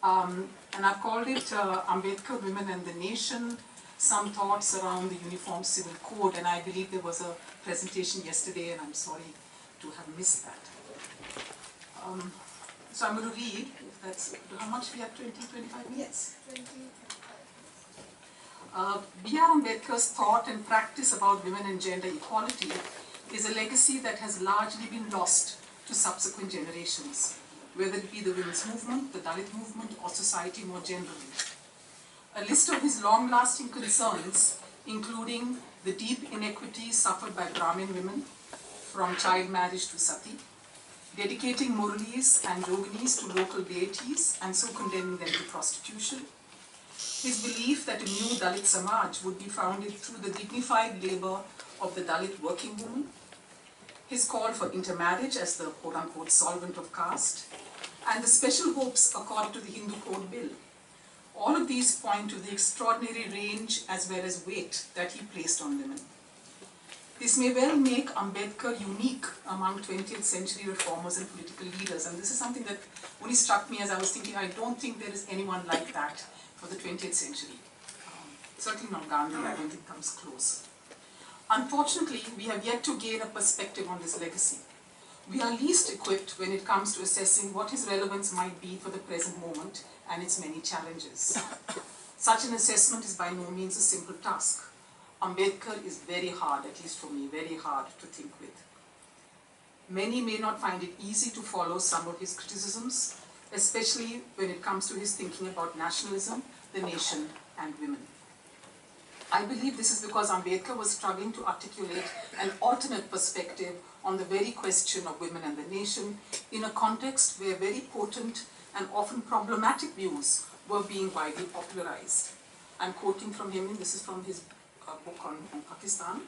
And I've called it Ambedkar, Women and the Nation, Some Thoughts Around the Uniform Civil Code, and I believe there was a presentation yesterday, and I'm sorry to have missed that. So I'm going to read, if that's, how much we have, 20-25 minutes? 20. B.R. Ambedkar's thought and practice about women and gender equality is a legacy that has largely been lost to subsequent generations, whether it be the women's movement, the Dalit movement, or society more generally. A list of his long-lasting concerns, including the deep inequities suffered by Brahmin women, from child marriage to sati, dedicating Muralis and Yoginis to local deities and so condemning them to prostitution, his belief that a new Dalit Samaj would be founded through the dignified labor of the Dalit working woman, his call for intermarriage as the quote-unquote solvent of caste, and the special hopes according to the Hindu Code Bill. All of these point to the extraordinary range as well as weight that he placed on women. This may well make Ambedkar unique among 20th century reformers and political leaders, and this is something that only struck me as I was thinking, I don't think there is anyone like that for the 20th century. Certainly not Gandhi, I don't think comes close. Unfortunately, we have yet to gain a perspective on this legacy. We are least equipped when it comes to assessing what his relevance might be for the present moment and its many challenges. Such an assessment is by no means a simple task. Ambedkar is very hard, at least for me, very hard to think with. Many may not find it easy to follow some of his criticisms, especially when it comes to his thinking about nationalism, the nation, and women. I believe this is because Ambedkar was struggling to articulate an alternate perspective on the very question of women and the nation in a context where very potent and often problematic views were being widely popularized. I'm quoting from him, and this is from his book on Pakistan.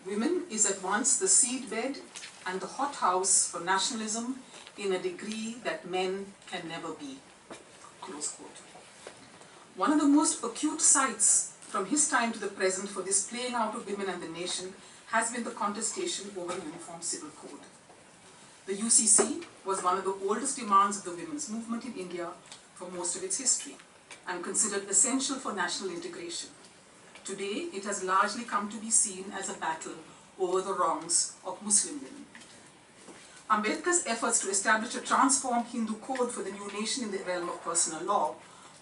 Women is at once the seedbed and the hothouse for nationalism in a degree that men can never be. Close quote. One of the most acute sights from his time to the present for this playing out of women and the nation has been the contestation over the Uniform Civil Code. The UCC was one of the oldest demands of the women's movement in India for most of its history and considered essential for national integration. Today, it has largely come to be seen as a battle over the wrongs of Muslim women. Ambedkar's efforts to establish a transformed Hindu code for the new nation in the realm of personal law,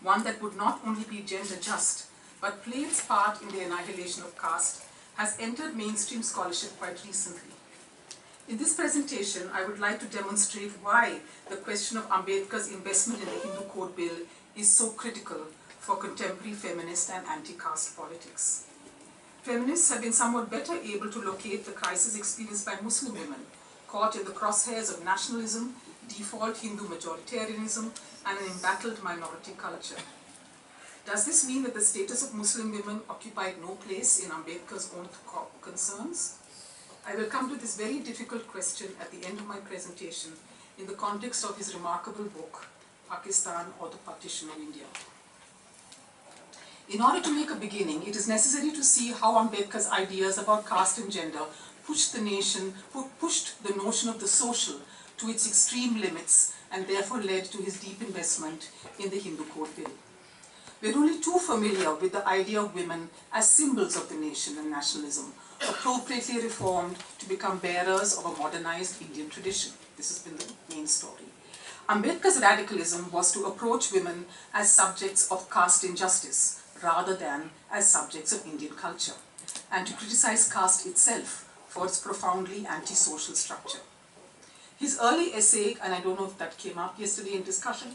one that would not only be gender just, but play its part in the annihilation of caste, has entered mainstream scholarship quite recently. In this presentation, I would like to demonstrate why the question of Ambedkar's investment in the Hindu Code Bill is so critical for contemporary feminist and anti-caste politics. Feminists have been somewhat better able to locate the crisis experienced by Muslim women, caught in the crosshairs of nationalism, default Hindu majoritarianism, and an embattled minority culture. Does this mean that the status of Muslim women occupied no place in Ambedkar's own concerns? I will come to this very difficult question at the end of my presentation in the context of his remarkable book, Pakistan or the Partition of India. In order to make a beginning, it is necessary to see how Ambedkar's ideas about caste and gender pushed the notion of the social to its extreme limits and therefore led to his deep investment in the Hindu Code Bill. We're only too familiar with the idea of women as symbols of the nation and nationalism, appropriately reformed to become bearers of a modernized Indian tradition. This has been the main story. Ambedkar's radicalism was to approach women as subjects of caste injustice rather than as subjects of Indian culture, and to criticize caste itself for its profoundly antisocial structure. His early essay, and I don't know if that came up yesterday in discussion,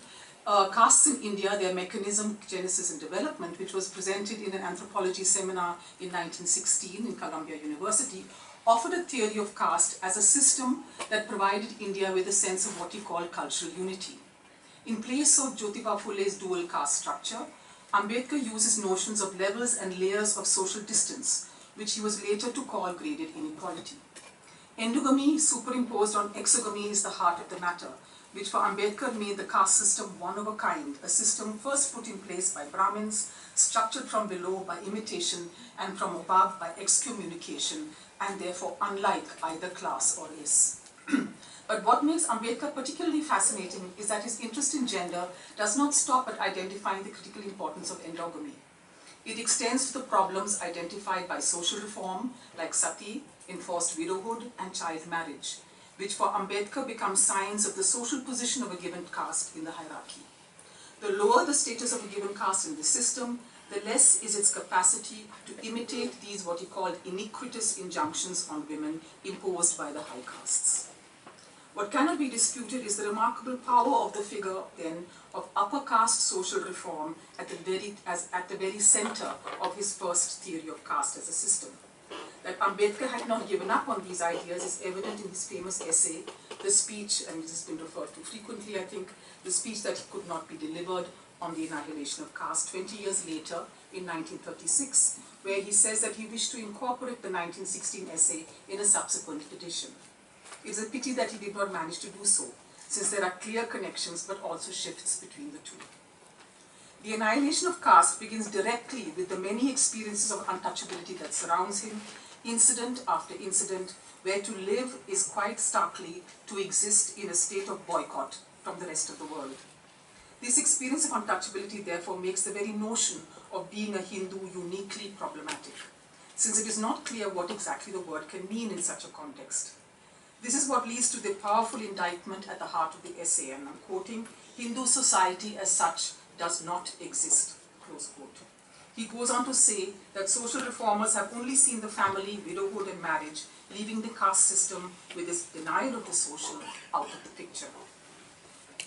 Castes in India, Their Mechanism, Genesis and Development, which was presented in an anthropology seminar in 1916 in Columbia University, offered a theory of caste as a system that provided India with a sense of what he called cultural unity. In place of Jyotiba Phule's dual caste structure, Ambedkar uses notions of levels and layers of social distance, which he was later to call graded inequality. Endogamy superimposed on exogamy is the heart of the matter, which for Ambedkar made the caste system one of a kind, a system first put in place by Brahmins, structured from below by imitation and from above by excommunication, and therefore unlike either class or race. But what makes Ambedkar particularly fascinating is that his interest in gender does not stop at identifying the critical importance of endogamy. It extends to the problems identified by social reform like sati, enforced widowhood and child marriage, which for Ambedkar become signs of the social position of a given caste in the hierarchy. The lower the status of a given caste in the system, the less is its capacity to imitate these what he called iniquitous injunctions on women imposed by the high castes. What cannot be disputed is the remarkable power of the figure, then, of upper caste social reform at the very center of his first theory of caste as a system. That Ambedkar had not given up on these ideas is evident in his famous essay, the speech, and this has been referred to frequently, I think, the speech that could not be delivered on the annihilation of caste 20 years later in 1936, where he says that he wished to incorporate the 1916 essay in a subsequent edition. It's a pity that he did not manage to do so, since there are clear connections but also shifts between the two. The annihilation of caste begins directly with the many experiences of untouchability that surrounds him, incident after incident, where to live is quite starkly to exist in a state of boycott from the rest of the world. This experience of untouchability therefore makes the very notion of being a Hindu uniquely problematic, since it is not clear what exactly the word can mean in such a context. This is what leads to the powerful indictment at the heart of the essay, and I'm quoting, "Hindu society as such does not exist," close quote. He goes on to say that social reformers have only seen the family, widowhood and marriage, leaving the caste system with its denial of the social out of the picture.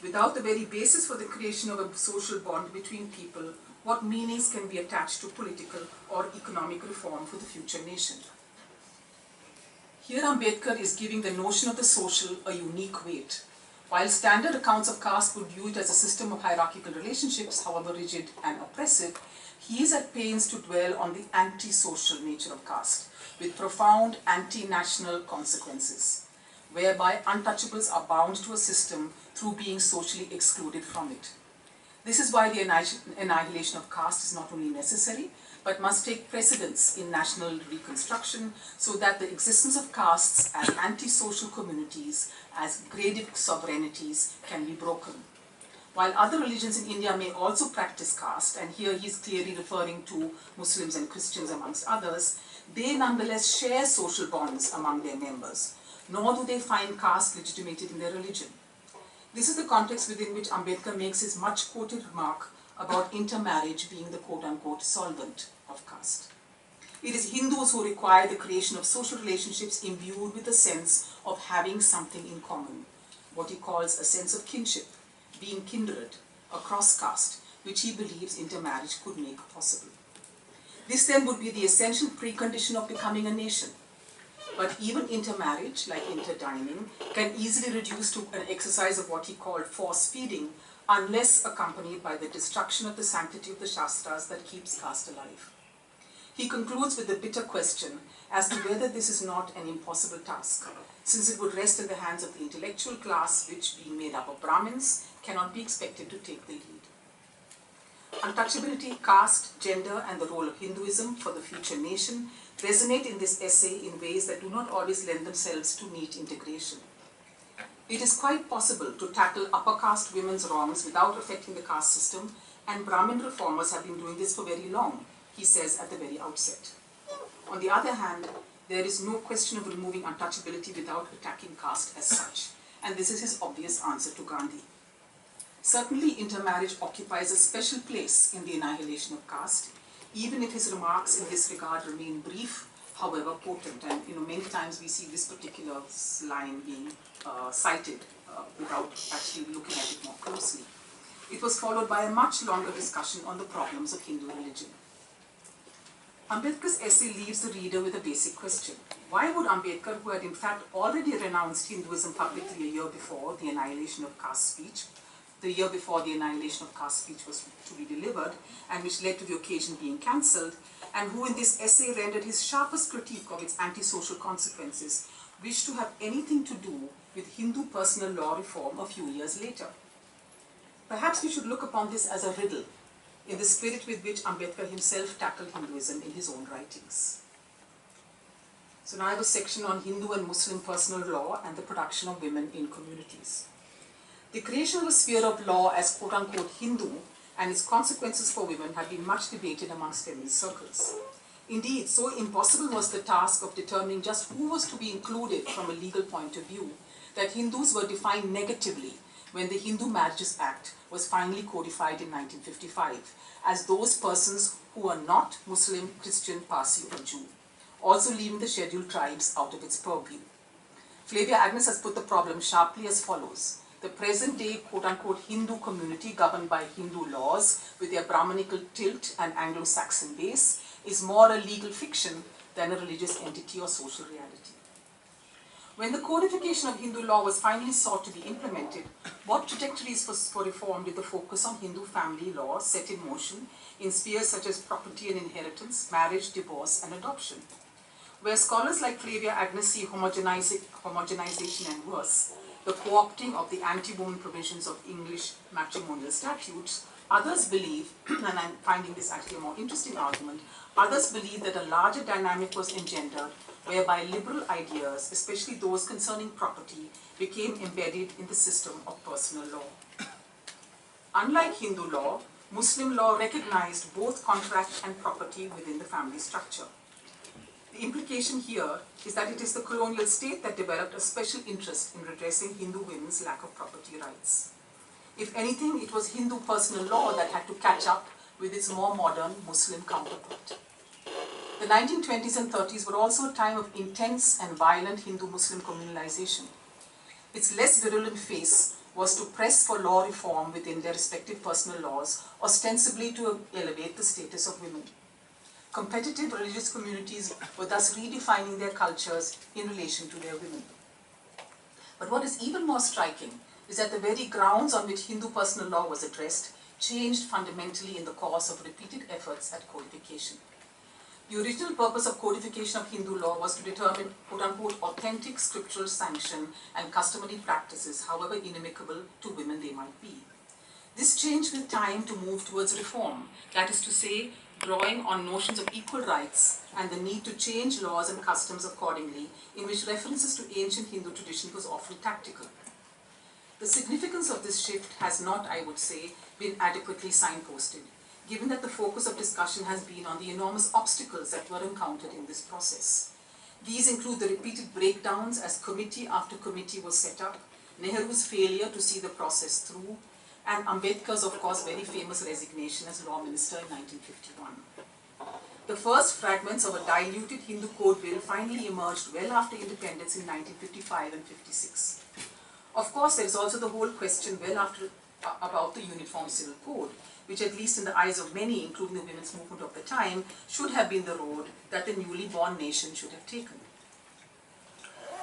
Without the very basis for the creation of a social bond between people, what meanings can be attached to political or economic reform for the future nation? Here Ambedkar is giving the notion of the social a unique weight. While standard accounts of caste would view it as a system of hierarchical relationships, however rigid and oppressive, he is at pains to dwell on the anti-social nature of caste, with profound anti-national consequences, whereby untouchables are bound to a system through being socially excluded from it. This is why the annihilation of caste is not only necessary, but must take precedence in national reconstruction, so that the existence of castes as anti-social communities, as graded sovereignties, can be broken. While other religions in India may also practice caste, and here he is clearly referring to Muslims and Christians amongst others, they nonetheless share social bonds among their members, nor do they find caste legitimated in their religion. This is the context within which Ambedkar makes his much-quoted remark about intermarriage being the quote-unquote solvent of caste. It is Hindus who require the creation of social relationships imbued with a sense of having something in common, what he calls a sense of kinship, being kindred, across caste, which he believes intermarriage could make possible. This then would be the essential precondition of becoming a nation. But even intermarriage, like interdining, can easily reduce to an exercise of what he called force-feeding, unless accompanied by the destruction of the sanctity of the Shastras that keeps caste alive. He concludes with the bitter question as to whether this is not an impossible task, since it would rest in the hands of the intellectual class, which, being made up of Brahmins, cannot be expected to take the lead. Untouchability, caste, gender, and the role of Hinduism for the future nation resonate in this essay in ways that do not always lend themselves to neat integration. It is quite possible to tackle upper caste women's wrongs without affecting the caste system, and Brahmin reformers have been doing this for very long, he says at the very outset. On the other hand, there is no question of removing untouchability without attacking caste as such, and this is his obvious answer to Gandhi. Certainly, intermarriage occupies a special place in the annihilation of caste, even if his remarks in this regard remain brief, however potent. And many times we see this particular line being cited without actually looking at it more closely. It was followed by a much longer discussion on the problems of Hindu religion. Ambedkar's essay leaves the reader with a basic question. Why would Ambedkar, who had in fact already renounced Hinduism publicly a year before the annihilation of caste speech, the year before the annihilation of caste speech was to be delivered, and which led to the occasion being cancelled, and who in this essay rendered his sharpest critique of its antisocial consequences, wish to have anything to do with Hindu personal law reform a few years later? Perhaps we should look upon this as a riddle, in the spirit with which Ambedkar himself tackled Hinduism in his own writings. So now I have a section on Hindu and Muslim personal law and the production of women in communities. The creation of a sphere of law as quote-unquote Hindu and its consequences for women have been much debated amongst feminist circles. Indeed, so impossible was the task of determining just who was to be included from a legal point of view that Hindus were defined negatively when the Hindu Marriages Act was finally codified in 1955 as those persons who are not Muslim, Christian, Parsi or Jew, also leaving the scheduled tribes out of its purview. Flavia Agnes has put the problem sharply as follows. The present-day quote-unquote Hindu community governed by Hindu laws with their Brahmanical tilt and Anglo-Saxon base is more a legal fiction than a religious entity or social reality. When the codification of Hindu law was finally sought to be implemented, what trajectories for reform did the focus on Hindu family law set in motion in spheres such as property and inheritance, marriage, divorce, and adoption? Where scholars like Flavia Agnes see homogenization and worse, the co-opting of the anti-woman provisions of English matrimonial statutes, others believe, and I'm finding this actually a more interesting argument, others believe that a larger dynamic was engendered whereby liberal ideas, especially those concerning property, became embedded in the system of personal law. Unlike Hindu law, Muslim law recognized both contract and property within the family structure. The implication here is that it is the colonial state that developed a special interest in redressing Hindu women's lack of property rights. If anything, it was Hindu personal law that had to catch up with its more modern Muslim counterpart. The 1920s and 30s were also a time of intense and violent Hindu-Muslim communalization. Its less virulent face was to press for law reform within their respective personal laws, ostensibly to elevate the status of women. Competitive religious communities were thus redefining their cultures in relation to their women. But what is even more striking is that the very grounds on which Hindu personal law was addressed changed fundamentally in the course of repeated efforts at codification. The original purpose of codification of Hindu law was to determine quote-unquote authentic scriptural sanction and customary practices, however inimical to women they might be. This changed with time to move towards reform, that is to say, drawing on notions of equal rights and the need to change laws and customs accordingly, in which references to ancient Hindu tradition was often tactical. The significance of this shift has not, I would say, been adequately signposted, given that the focus of discussion has been on the enormous obstacles that were encountered in this process. These include the repeated breakdowns as committee after committee was set up, Nehru's failure to see the process through, and Ambedkar's, of course, very famous resignation as law minister in 1951. The first fragments of a diluted Hindu code bill finally emerged well after independence in 1955 and 56. Of course, there is also the whole question well after about the Uniform Civil Code, which at least in the eyes of many, including the women's movement of the time, should have been the road that the newly born nation should have taken.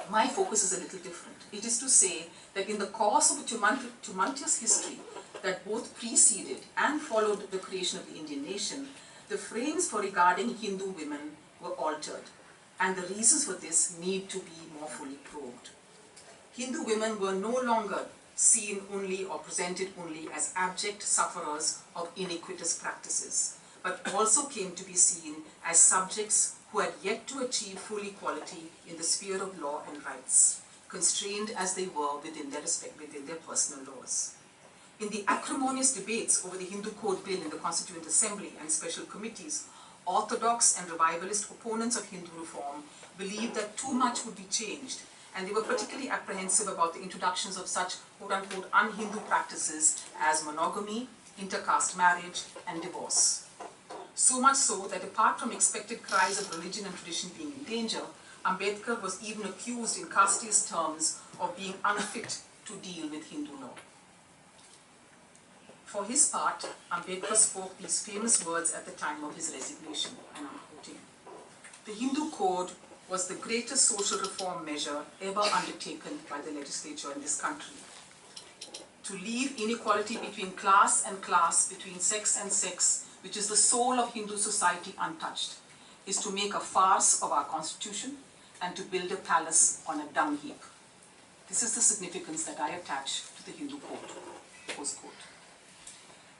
My focus is a little different. It is to say that in the course of a tumultuous history that both preceded and followed the creation of the Indian nation, the frames for regarding Hindu women were altered, and the reasons for this need to be more fully probed. Hindu women were no longer seen only or presented only as abject sufferers of iniquitous practices, but also came to be seen as subjects who had yet to achieve full equality in the sphere of law and rights, constrained as they were within their personal laws. In the acrimonious debates over the Hindu Code Bill in the Constituent Assembly and special committees, orthodox and revivalist opponents of Hindu reform believed that too much would be changed, and they were particularly apprehensive about the introductions of such quote-unquote un-Hindu practices as monogamy, intercaste marriage, and divorce. So much so that apart from expected cries of religion and tradition being in danger, Ambedkar was even accused in castiest terms of being unfit to deal with Hindu law. For his part, Ambedkar spoke these famous words at the time of his resignation, and I'm quoting, "The Hindu Code was the greatest social reform measure ever undertaken by the legislature in this country. To leave inequality between class and class, between sex and sex, which is the soul of Hindu society, untouched, is to make a farce of our constitution and to build a palace on a dung heap." This is the significance that I attach to the Hindu Code. Post quote.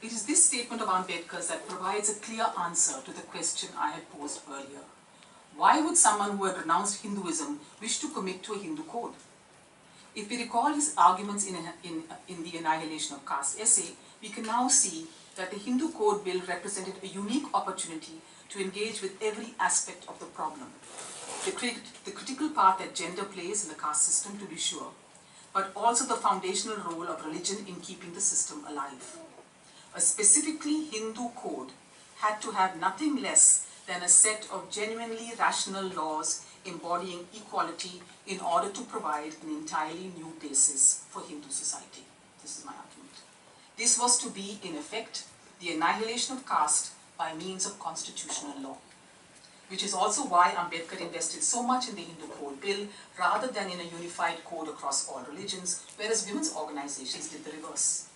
It is this statement of Ambedkar's that provides a clear answer to the question I had posed earlier. Why would someone who had renounced Hinduism wish to commit to a Hindu code? If we recall his arguments in the Annihilation of Caste essay, we can now see that the Hindu Code Bill represented a unique opportunity to engage with every aspect of the problem. The critical part that gender plays in the caste system, to be sure, but also the foundational role of religion in keeping the system alive. A specifically Hindu code had to have nothing less than a set of genuinely rational laws embodying equality in order to provide an entirely new basis for Hindu society. This is my argument. This was to be, in effect, the annihilation of caste by means of constitutional law, which is also why Ambedkar invested so much in the Hindu Code Bill rather than in a unified code across all religions, whereas women's organizations did the reverse.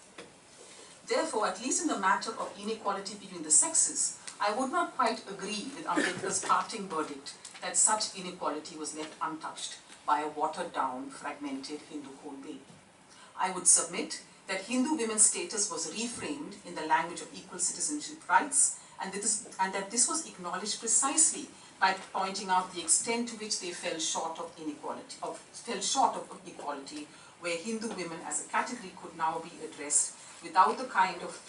Therefore, at least in the matter of inequality between the sexes, I would not quite agree with Ambedkar's parting verdict that such inequality was left untouched by a watered-down, fragmented Hindu Code Bill. I would submit that Hindu women's status was reframed in the language of equal citizenship rights, and that this was acknowledged precisely by pointing out the extent to which they fell short of equality, where Hindu women as a category could now be addressed without the kind of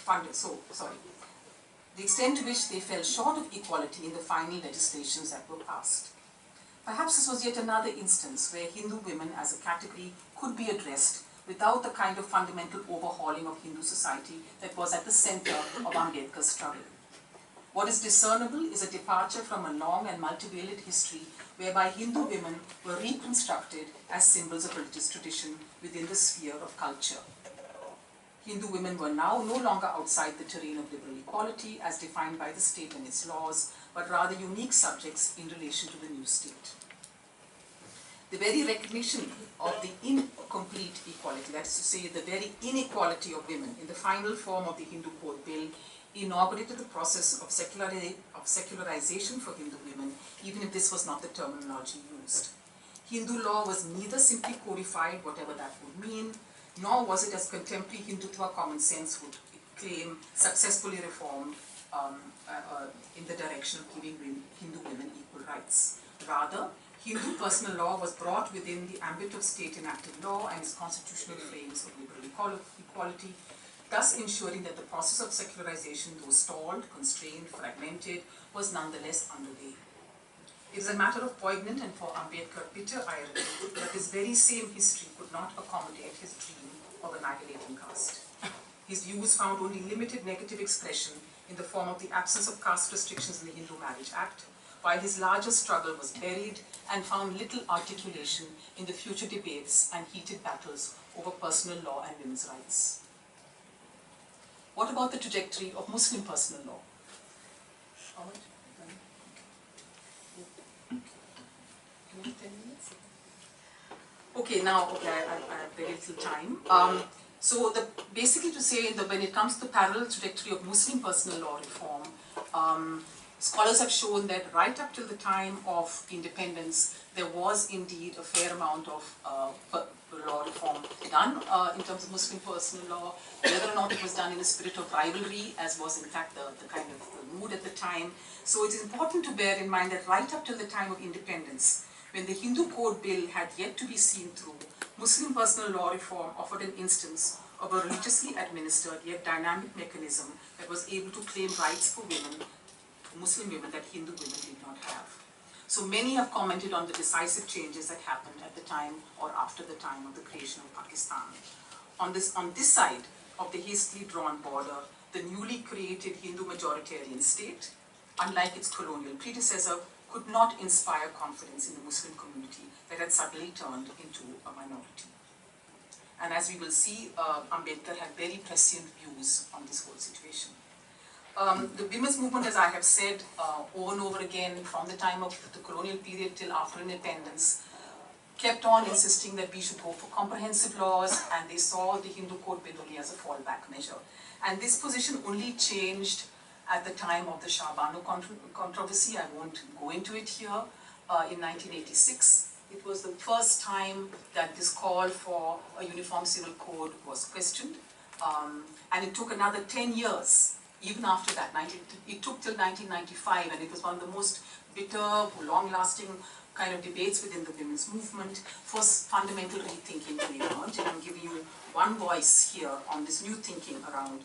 the extent to which they fell short of equality in the final legislations that were passed. Perhaps this was yet another instance where Hindu women as a category could be addressed without the kind of fundamental overhauling of Hindu society that was at the center of Ambedkar's struggle. What is discernible is a departure from a long and multivariate history whereby Hindu women were reconstructed as symbols of religious tradition within the sphere of culture. Hindu women were now no longer outside the terrain of liberal equality as defined by the state and its laws, but rather unique subjects in relation to the new state. The very recognition of the incomplete equality, that is to say, the very inequality of women in the final form of the Hindu Code Bill, inaugurated the process of secularization for Hindu women, even if this was not the terminology used. Hindu law was neither simply codified, whatever that would mean, nor was it, as contemporary Hindutva common sense would claim, successfully reformed in the direction of giving Hindu women equal rights. Rather, Hindu personal law was brought within the ambit of state enacted law and its constitutional frames of liberal equality, thus ensuring that the process of secularization, though stalled, constrained, fragmented, was nonetheless underway. It is a matter of poignant and for Ambedkar bitter irony that this very same history could not accommodate his dream of annihilating caste. His views found only limited negative expression in the form of the absence of caste restrictions in the Hindu Marriage Act, while his larger struggle was buried and found little articulation in the future debates and heated battles over personal law and women's rights. What about the trajectory of Muslim personal law? How much? Okay. 10 minutes? Okay, now, I have very little time. Basically to say that when it comes to the parallel trajectory of Muslim personal law reform, scholars have shown that right up till the time of independence, there was indeed a fair amount of law reform done in terms of Muslim personal law, whether or not it was done in a spirit of rivalry, as was in fact the kind of the mood at the time. So it is important to bear in mind that right up till the time of independence, when the Hindu Code Bill had yet to be seen through, Muslim personal law reform offered an instance of a religiously administered yet dynamic mechanism that was able to claim rights for women, Muslim women, that Hindu women did not have. So many have commented on the decisive changes that happened at the time or after the time of the creation of Pakistan. On this side of the hastily drawn border, the newly created Hindu majoritarian state, unlike its colonial predecessor, could not inspire confidence in the Muslim community that had suddenly turned into a minority. And as we will see, Ambedkar had very prescient views on this whole situation. The women's movement, as I have said over and over again, from the time of the colonial period till after independence, kept on insisting that we should go for comprehensive laws, and they saw the Hindu Code Bill only as a fallback measure. And this position only changed at the time of the Shah Banu controversy. I won't go into it here. In 1986, it was the first time that this call for a uniform civil code was questioned. And it took another 10 years, even after that, it took till 1995, and it was one of the most bitter, long-lasting kind of debates within the women's movement for fundamental rethinking to emerge. And I'm giving you one voice here on this new thinking around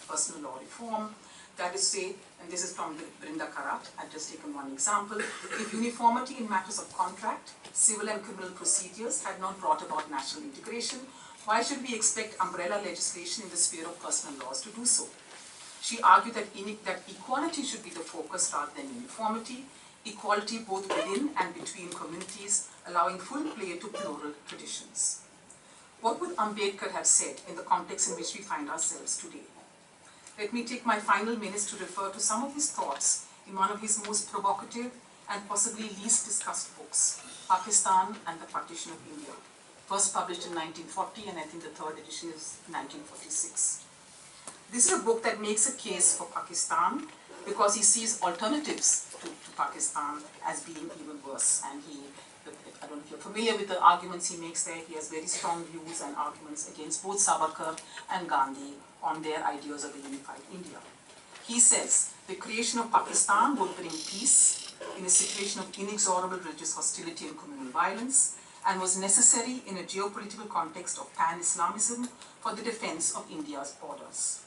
personal law reform. That is, say, and this is from Brinda Karat, I've just taken one example, if uniformity in matters of contract, civil and criminal procedures had not brought about national integration, why should we expect umbrella legislation in the sphere of personal laws to do so? She argued that equality should be the focus rather than uniformity, equality both within and between communities, allowing full play to plural traditions. What would Ambedkar have said in the context in which we find ourselves today? Let me take my final minutes to refer to some of his thoughts in one of his most provocative and possibly least discussed books, Pakistan and the Partition of India, first published in 1940, and I think the third edition is 1946. This is a book that makes a case for Pakistan because he sees alternatives to Pakistan as being even worse. And I don't know if you're familiar with the arguments he makes there. He has very strong views and arguments against both Savarkar and Gandhi on their ideas of a unified India. He says the creation of Pakistan would bring peace in a situation of inexorable religious hostility and communal violence, and was necessary in a geopolitical context of pan-Islamism for the defense of India's borders.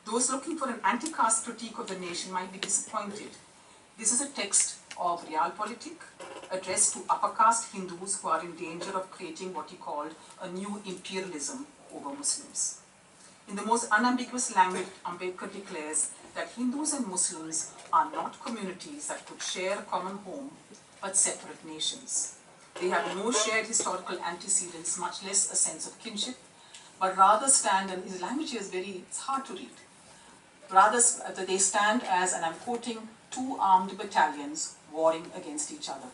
Those looking for an anti-caste critique of the nation might be disappointed. This is a text of Realpolitik addressed to upper caste Hindus who are in danger of creating what he called a new imperialism over Muslims. In the most unambiguous language, Ambedkar declares that Hindus and Muslims are not communities that could share a common home, but separate nations. They have no shared historical antecedents, much less a sense of kinship, but rather stand, and his language is it's hard to read, rather they stand as, and I'm quoting, two armed battalions warring against each other.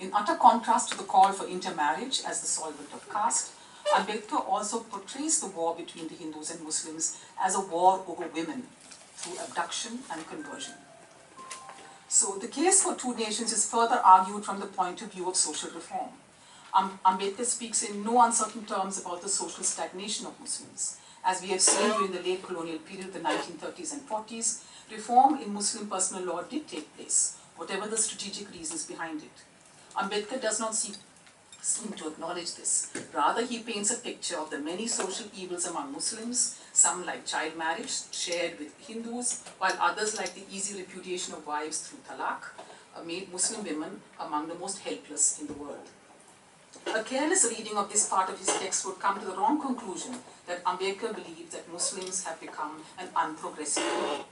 In utter contrast to the call for intermarriage as the solvent of caste, Ambedkar also portrays the war between the Hindus and Muslims as a war over women through abduction and conversion. So the case for two nations is further argued from the point of view of social reform. Ambedkar speaks in no uncertain terms about the social stagnation of Muslims. As we have seen during the late colonial period, the 1930s and 40s, reform in Muslim personal law did take place, whatever the strategic reasons behind it. Ambedkar does not seem to acknowledge this. Rather, he paints a picture of the many social evils among Muslims, some like child marriage shared with Hindus, while others like the easy repudiation of wives through talaq, made Muslim women among the most helpless in the world. A careless reading of this part of his text would come to the wrong conclusion that Ambedkar believed that Muslims have become an unprogressive people.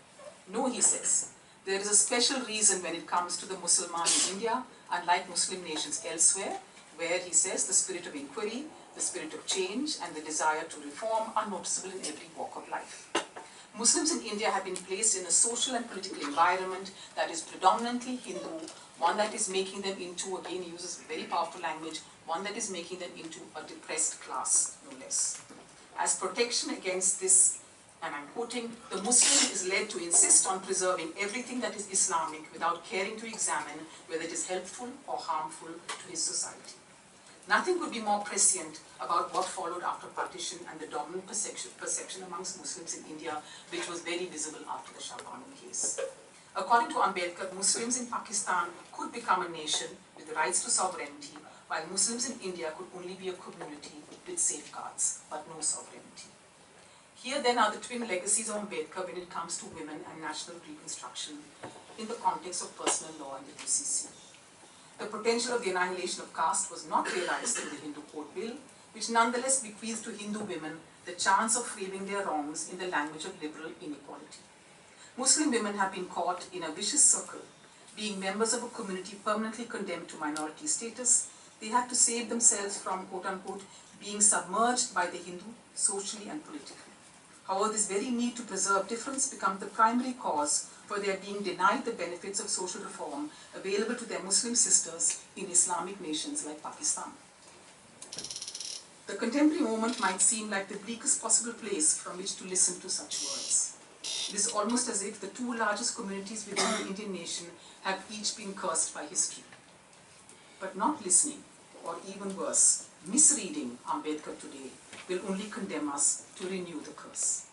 No, he says, there is a special reason when it comes to the Musliman in India, unlike Muslim nations elsewhere, where he says the spirit of inquiry, the spirit of change, and the desire to reform are noticeable in every walk of life. Muslims in India have been placed in a social and political environment that is predominantly Hindu, one that is making them into, again he uses very powerful language, one that is making them into a depressed class, no less. As protection against this, and I'm quoting, the Muslim is led to insist on preserving everything that is Islamic without caring to examine whether it is helpful or harmful to his society. Nothing could be more prescient about what followed after partition and the dominant perception amongst Muslims in India, which was very visible after the Shah Banu case. According to Ambedkar, Muslims in Pakistan could become a nation with the rights to sovereignty, while Muslims in India could only be a community with safeguards, but no sovereignty. Here then are the twin legacies of Ambedkar when it comes to women and national reconstruction in the context of personal law and the UCC. The potential of the annihilation of caste was not realized in the Hindu Code Bill, which nonetheless bequeathed to Hindu women the chance of framing their wrongs in the language of liberal inequality. Muslim women have been caught in a vicious circle. Being members of a community permanently condemned to minority status, they had to save themselves from, quote-unquote, being submerged by the Hindu socially and politically. However, this very need to preserve difference becomes the primary cause for their being denied the benefits of social reform available to their Muslim sisters in Islamic nations like Pakistan. The contemporary moment might seem like the bleakest possible place from which to listen to such words. It is almost as if the two largest communities within the Indian nation have each been cursed by history. But not listening, or even worse, misreading Ambedkar today will only condemn us to renew the curse.